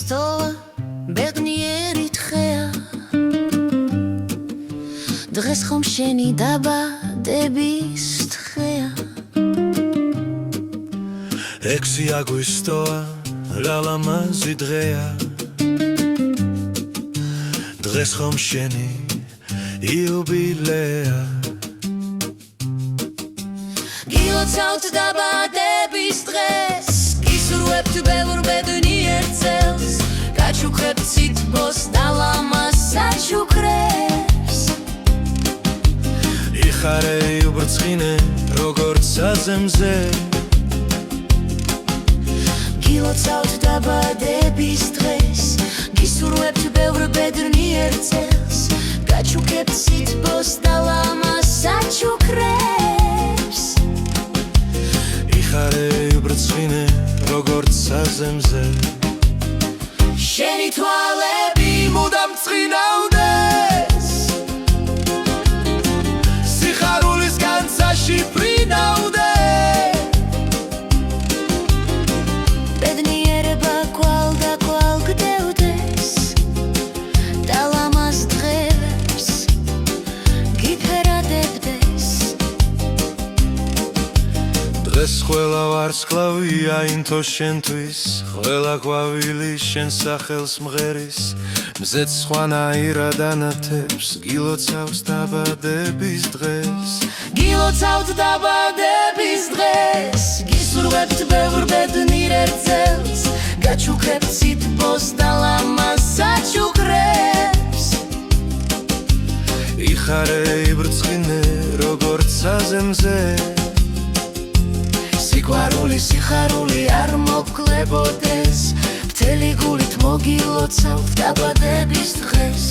გვისტოა ბედნიერი თხეა დღეს ხომ შენი დაბადების თხეა ექვსი აგვისტოა რა ლამაზი დღეა დღეს ხომ შენი იუბილეა გილოცავთ დაბადების დღეს გისურვებთ ბევრ ბედნიერ წელს გაჩუქრებთ სითბოს და ლამაზ საჩუქრებს იხარე იუბრწყინე როგორც საზემზე გილოცავთ დაბადების დღეს გისურვებთ ბევრ ბედნიერ წელს გაჩუქრებთ სითბოს და ლამაზ საჩუქრებს იხარე იუბრწყინე როგორც საზემზე შენი თვალები მუდამ ცხინავდეს სიხარულის განცაში ფრინავდე ბედნიერება კვალ და კვალ გდევდეს და ლამაზ დღეებს გიფერადებდეს დღეს ყველა ვარსკვლავია ინთო შენთვის ყველა ყვავილი შენ სახელს მღერის მზეც სხვანაირად ანათებს გილოცავს დაბადების დღეს გილოცავთ დაბადების დღეს გისურვებთ ბევრ ბედნიერ წელს გაჩუქრებთ სითბოს და ლამაზ საჩუქრებს იხარე იბრწყინე როგორც საზემზე სიხარული არ მოგკლებოდეს მთელი გულით მოგილოცავთ დაბადების დღეს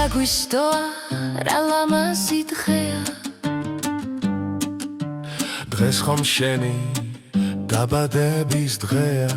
აგვისტოა რა ლამაზი დღეა დღეს ხომ შენი დაბადების დღეა